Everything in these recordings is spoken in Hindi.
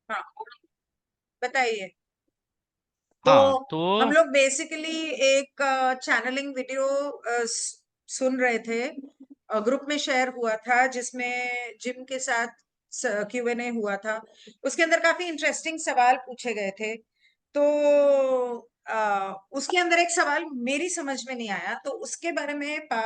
हाँ, बताइए। तो हाँ तो हम लोग बेसिकली एक चैनलिंग वीडियो सुन रहे थे, ग्रुप में शेयर हुआ था, जिसमें जिम के साथ Q&A हुआ था। उसके अंदर काफी इंटरेस्टिंग सवाल पूछे गए थे। तो उसके अंदर एक सवाल मेरी समझ में नहीं आया, तो उसके बारे में पा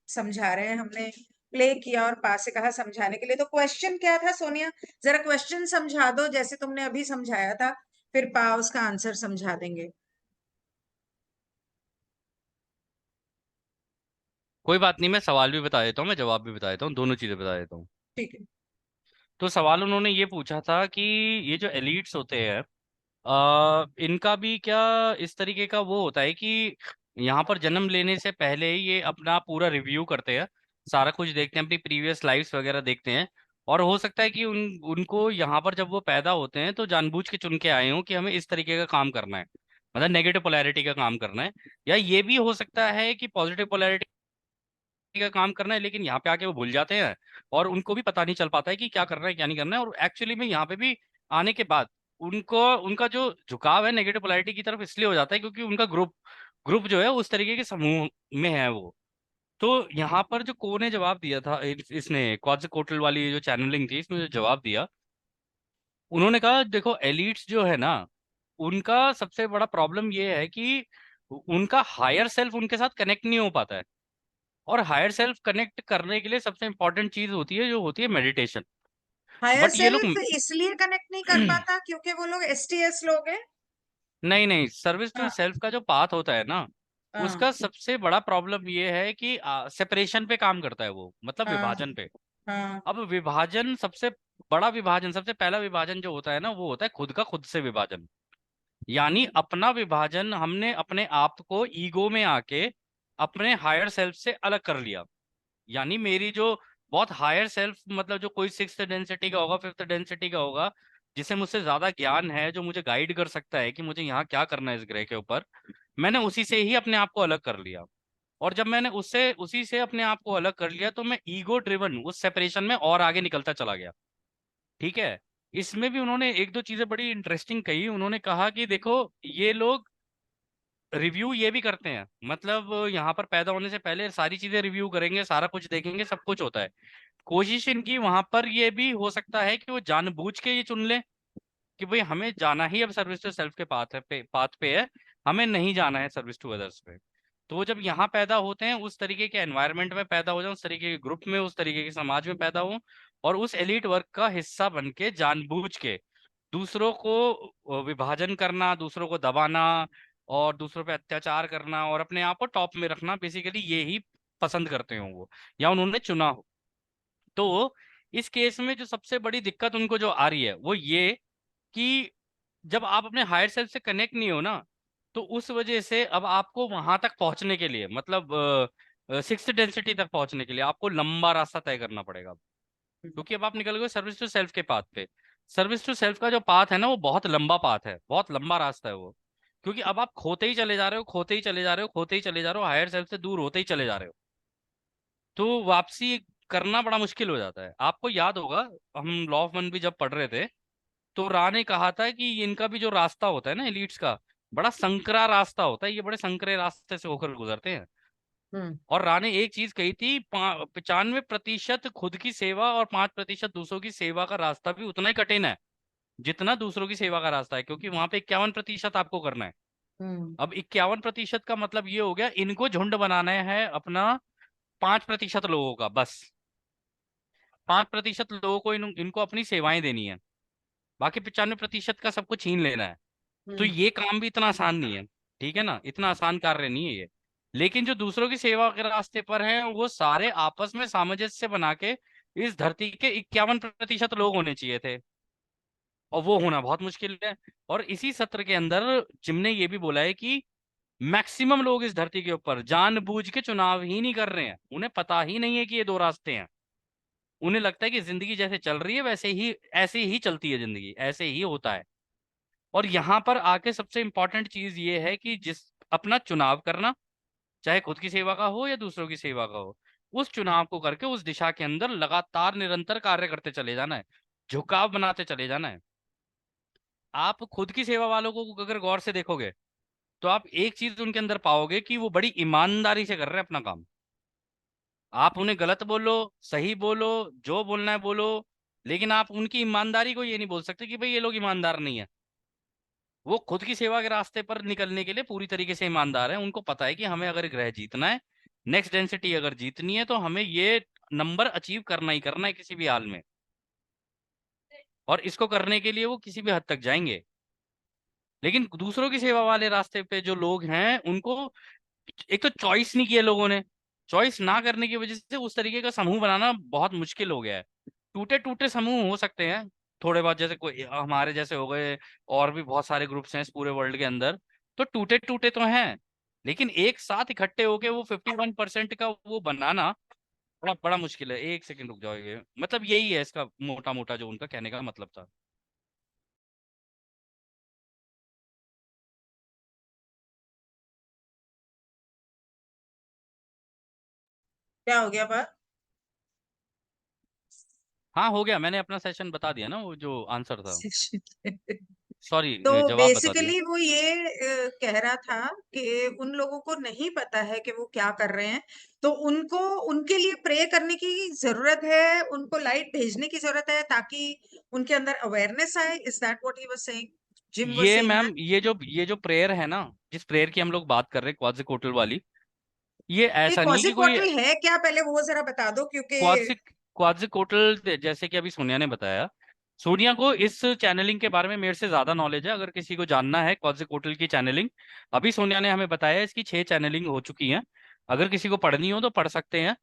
समझा रहे हैं। हमने प्ले किया और पा से कहा समझाने के लिए। तो क्वेश्चन क्या था सोनिया? जरा क्वेश्चन समझा दो जैसे तुमने अभी समझाया था, फिर पा उसका आंसर समझा देंगे। कोई बात नहीं, मैं सवाल भी बता देता हूँ, मैं जवाब भी बता देता हूँ, दोनों चीजें बता देता हूँ। ठीक है। तो सवाल उन्होंने ये पूछा था कि ये जो एलिट्स होते हैं, इनका भी क्या इस तरीके का वो होता है कि यहाँ पर जन्म लेने से पहले ही ये अपना पूरा रिव्यू करते हैं, सारा कुछ देखते हैं, अपनी प्रीवियस लाइफ्स वगैरह देखते हैं। और हो सकता है कि उनको यहाँ पर जब वो पैदा होते हैं तो जानबूझ के चुन के आए हों कि हमें इस तरीके का काम करना है, मतलब नेगेटिव पोलैरिटी का काम करना है। या ये भी हो सकता है कि पॉजिटिव पोलैरिटी का काम करना है, लेकिन यहाँ पे आके वो भूल जाते हैं और उनको भी पता नहीं चल पाता है कि क्या करना है क्या नहीं करना है। और एक्चुअली में यहाँ पे भी आने के बाद उनको उनका जो झुकाव है नेगेटिव पोलैरिटी की तरफ इसलिए हो जाता है क्योंकि उनका ग्रुप ग्रुप जो है उस तरीके के समूह में है वो। तो यहाँ पर जो को ने जवाब दिया था, इसने क्वाज़िकोटल वाली जो चैनलिंग थी इसमें जो जवाब दिया, उन्होंने कहा देखो एलिट्स जो है ना, उनका सबसे बड़ा प्रॉब्लम ये है कि उनका हायर सेल्फ उनके साथ कनेक्ट नहीं हो पाता है। और हायर सेल्फ कनेक्ट करने के लिए सबसे इंपॉर्टेंट चीज होती है जो होती है मेडिटेशन। हायर बट ये लोग सेल्फ इसलिए कनेक्ट नहीं कर पाता क्योंकि वो लोग STS लोग हैं। नहीं नहीं, सर्विस टू हाँ। सेल्फ का जो पाथ होता है ना, हाँ। उसका सबसे बड़ा प्रॉब्लम ये है कि सेपरेशन पे काम करता है वो, मतलब हाँ। विभाजन पे। हाँ। अब विभाजन सबसे बड़ा विभाजन, सबसे पहला विभाजन जो होता है ना, वो होता है खुद का खुद से विभाजन। यानी अपना विभाजन, हमने अपने आप को ईगो में आके अपने हायर सेल्फ से अलग कर लिया। यानी मेरी जो बहुत हायर सेल्फ, मतलब जो कोई सिक्स्थ डेंसिटी का होगा, फिफ्थ डेंसिटी का होगा, जिसे मुझसे ज्यादा ज्ञान है, जो मुझे गाइड कर सकता है कि मुझे यहाँ क्या करना है इस ग्रह के ऊपर, मैंने उसी से ही अपने आप को अलग कर लिया। और जब मैंने उससे उसी से अपने आप को अलग कर लिया तो मैं ईगो ड्रिवन उस सेपरेशन में और आगे निकलता चला गया। ठीक है। इसमें भी उन्होंने एक दो चीजें बड़ी इंटरेस्टिंग कही। उन्होंने कहा कि देखो ये लोग रिव्यू ये भी करते हैं, मतलब यहाँ पर पैदा होने से पहले सारी चीजें रिव्यू करेंगे, सारा कुछ देखेंगे, सब कुछ होता है। कोशिश इनकी वहां पर ये भी हो सकता है कि वो जानबूझ के ये चुन ले कि भाई हमें जाना ही अब सर्विस टू सेल्फ के पाथ पे है, हमें नहीं जाना है सर्विस टू अदर्स पे। तो वो जब यहाँ पैदा होते हैं, उस तरीके के एनवायरनमेंट में पैदा हो जाए, उस तरीके के ग्रुप में, उस तरीके के समाज में पैदा हो, और उस एलीट वर्ग का हिस्सा बन के जानबूझ के दूसरों को विभाजन करना, दूसरों को दबाना, और दूसरों पे अत्याचार करना, और अपने आप को टॉप में रखना, बेसिकली ये ही पसंद करते हो वो, या उन्होंने चुना हो। तो इस केस में जो सबसे बड़ी दिक्कत उनको जो आ रही है वो ये कि जब आप अपने हायर सेल्फ से कनेक्ट नहीं हो ना, तो उस वजह से अब आपको वहां तक पहुंचने के लिए, मतलब सिक्स डेंसिटी तक पहुंचने के लिए आपको लंबा रास्ता तय करना पड़ेगा। क्योंकि अब आप निकल गए सर्विस टू सेल्फ के पाथ पे। सर्विस टू सेल्फ का जो पाथ है ना, वो बहुत लंबा पाथ है, बहुत लंबा रास्ता है वो। क्योंकि अब आप खोते ही चले जा रहे हो, खोते ही चले जा रहे हो, खोते ही चले जा रहे हो, हायर सेल्फ से दूर होते ही चले जा रहे हो। तो वापसी करना बड़ा मुश्किल हो जाता है। आपको याद होगा, हम लॉ ऑफ वन भी जब पढ़ रहे थे, तो रा ने कहा था कि इनका भी जो रास्ता होता है ना एलिट्स का, बड़ा संकरा रास्ता होता है, ये बड़े संकरे रास्ते से होकर गुजरते हैं। हम्म। और रा ने एक चीज कही थी, 95% खुद की सेवा और 5% दूसरों की सेवा का रास्ता भी उतना ही कठिन है जितना दूसरों की सेवा का रास्ता है, क्योंकि वहां पे 51% आपको करना है। हम्म। अब 51% का मतलब ये हो गया, इनको झुंड बनाना है अपना 5% लोगों का बस। 5% लोगों को इनको अपनी सेवाएं देनी है, बाकी 95% का सब कुछ छीन लेना है। तो हम्म। ये काम भी इतना आसान नहीं है। ठीक है ना, इतना आसान कार्य नहीं है ये। लेकिन जो दूसरों की सेवा के रास्ते पर हैं, वो सारे आपस में सामंजस्य बना के इस धरती के 51% लोग होने चाहिए थे, और वो होना बहुत मुश्किल है। और इसी सत्र के अंदर जिम ने ये भी बोला है कि मैक्सिमम लोग इस धरती के ऊपर जानबूझ के चुनाव ही नहीं कर रहे हैं, उन्हें पता ही नहीं है कि ये दो रास्ते हैं। उन्हें लगता है कि जिंदगी जैसे चल रही है वैसे ही, ऐसे ही चलती है जिंदगी, ऐसे ही होता है। और यहाँ पर आके सबसे इंपॉर्टेंट चीज ये है कि जिस अपना चुनाव करना, चाहे खुद की सेवा का हो या दूसरों की सेवा का हो, उस चुनाव को करके उस दिशा के अंदर लगातार निरंतर कार्य करते चले जाना है, झुकाव बनाते चले जाना है। आप खुद की सेवा वालों को अगर गौर से देखोगे तो आप एक चीज उनके अंदर पाओगे कि वो बड़ी ईमानदारी से कर रहे हैं अपना काम। आप उन्हें गलत बोलो, सही बोलो, जो बोलना है बोलो, लेकिन आप उनकी ईमानदारी को ये नहीं बोल सकते कि भाई ये लोग ईमानदार नहीं है। वो खुद की सेवा के रास्ते पर निकलने के लिए पूरी तरीके से ईमानदार है। उनको पता है कि हमें अगर ग्रह जीतना है, नेक्स्ट डेंसिटी अगर जीतनी है, तो हमें ये नंबर अचीव करना ही करना है किसी भी हाल में। और इसको करने के लिए वो किसी भी हद तक जाएंगे। लेकिन दूसरों की सेवा वाले रास्ते पे जो लोग हैं उनको एक तो चॉइस नहीं किया लोगों ने। चॉइस ना करने की वजह से उस तरीके का समूह बनाना बहुत मुश्किल हो गया है। टूटे टूटे समूह हो सकते हैं थोड़े बहुत, जैसे कोई हमारे जैसे हो गए, और भी बहुत सारे ग्रुप्स हैं इस पूरे वर्ल्ड के अंदर। तो टूटे टूटे तो हैं, लेकिन एक साथ इकट्ठे होके वो 51% का वो बनाना बड़ा बड़ा मुश्किल है। एक सेकंड रुक जाओ, ये मतलब यही है इसका मोटा मोटा जो उनका कहने का मतलब था। क्या हो गया बात? हाँ हो गया, मैंने अपना सेशन बता दिया ना, वो जो आंसर था। सॉरी, तो जवाब बता दिया। बेसिकली वो ये कह रहा था कि उन लोगों को नहीं पता है कि वो क्या कर रहे हैं, तो उनको उनके लिए प्रे करने की जरूरत है, उनको लाइट भेजने की जरूरत है ताकि उनके अंदर अवेयरनेस आए। Is that what he was saying? Gym was ये सेइंग मैम, दैट? ये जो प्रेयर है ना, जिस प्रेयर की हम लोग बात कर रहे हैं क्वाड्रिकोटल वाली, ये ये ऐसा नहीं है कि कोई क्वाजीकोटल है क्या? पहले वो जरा बता दो, क्योंकि क्वाड्रिकोटल जैसे कि अभी सोनिया ने बताया। सोनिया को इस चैनलिंग के बारे में मेरे से ज्यादा नॉलेज है, अगर किसी को जानना है क्वाड्रिकोटल की चैनलिंग। अभी सोनिया ने हमें बताया इसकी 6 चैनलिंग हो चुकी हैं। अगर किसी को पढ़नी हो तो पढ़ सकते हैं।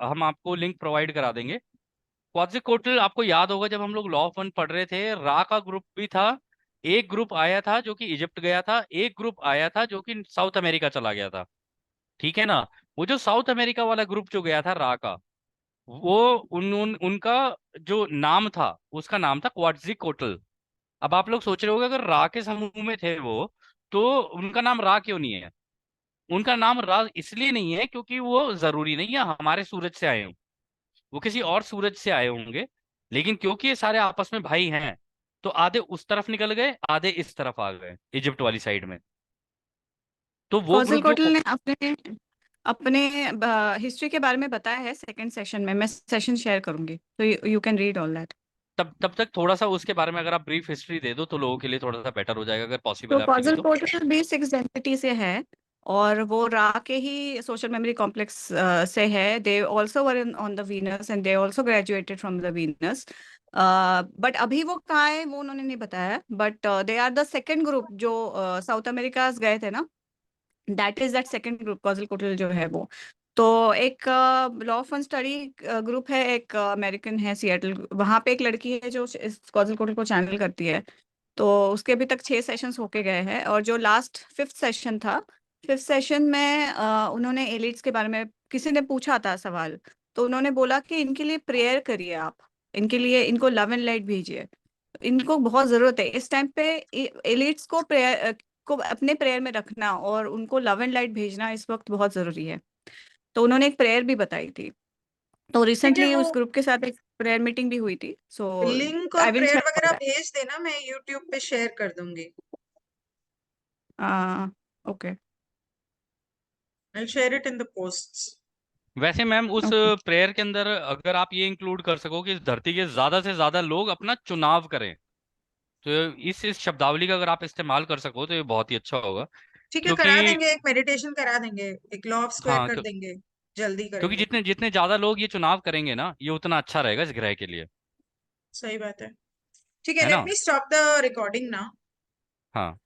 हम आपको लिंक प्रोवाइड करा देंगे। क्वाड्रिकोटल आपको याद होगा, जब हम लोग लॉ ऑफ वन पढ़ रहे थे, रा का ग्रुप भी था। एक ग्रुप आया था जो कि इजिप्ट गया था, एक ग्रुप आया था जो कि साउथ अमेरिका चला गया था। ठीक है ना? वो जो साउथ अमेरिका वाला ग्रुप जो गया था रा का, वो उनका जो नाम था, उसका नाम था क्वाड्रिकोटल। अब आप लोग सोच रहे होगे, अगर रा के समूह में थे वो, तो उनका नाम रा क्यों नहीं है? उनका नाम रा इसलिए नहीं है क्योंकि वो जरूरी नहीं है हमारे सूरज से आए हों, वो किसी और सूरज से आए होंगे। लेकिन क्योंकि ये सारे आपस में भाई हैं, तो आधे उस तरफ निकल गए, आधे इस तरफ आ गए इजिप्ट वाली साइड में। तो वो कौजल ग्रुप जो कोटल ने अपने अपने हिस्ट्री के बारे में बताया है सेकंड सेशन में। मैं सेशन शेयर करूंगी, तो you can read all that. तब तब तक थोड़ा सा उसके बारे में अगर आप ब्रीफ हिस्ट्री दे दो तो लोगों के लिए थोड़ा सा बेटर हो जाएगा, अगर पॉसिबल तो है आपके लिए कौजल तो। कोटल भी सिक्स डेंसिटी से है, और वो रा के ही सोशल मेमोरी कॉम्प्लेक्स से है। They also were on the Venus and they also graduated from the Venus. But अभी वो कहाँ है वो उन्होंने नहीं बताया, but they are the second group जो साउथ अमेरिका गए थे ना। That second group Quetzalcoatl जो है वो। तो एक लॉ फन स्टडी ग्रुप है, एक अमेरिकन है सिएटल, वहां पे एक लड़की है जो इस कॉजल कोटल को चैनल करती है। तो उसके अभी तक 6 सेशंस होके गए हैं, और जो लास्ट फिफ्थ सेशन था, फिफ्थ सेशन में उन्होंने एलिट्स के बारे में किसी ने पूछा था सवाल। तो उन्होंने बोला कि इनके लिए प्रेयर करिए आप, इनके लिए इनको लव एंड लाइट भेजिए। इनको बहुत जरूरत है इस टाइम पे। एलिट्स को प्रेयर को अपने प्रेयर में रखना और उनको लव एंड लाइट भेजना इस वक्त बहुत जरूरी है। तो उन्होंने एक प्रेयर भी बताई थी। तो ठीक है, रिसेंटली वो उस ग्रुप के साथ एक प्रेयर मीटिंग भी हुई थी। सो लिंक और आई विल प्रेयर वगैरह शेयर। भेज देना, मैं यूट्यूब पे शेयर कर दूंगी। Okay. I share it in the posts. वैसे मैम उस ओके। प्रेयर के अंदर अगर आप ये इंक्लूड कर सको कि इस धरती के ज्यादा से ज्यादा लोग अपना चुनाव करें, तो इस शब्दावली का अगर आप इस्तेमाल कर सको तो ये बहुत ही अच्छा होगा। ठीक है, करा क्योंकि देंगे, एक मेडिटेशन करा देंगे, एक लॉ ऑफ स्क्वायर हाँ, कर देंगे, जल्दी क्योंकि करेंगे। जितने जितने ज्यादा लोग ये चुनाव करेंगे ना, ये उतना अच्छा रहेगा इस ग्रह के लिए। सही बात है। ठीक है, है लेट ना? मी स्टॉप द रिकॉर्डिंग नाउ। हाँ।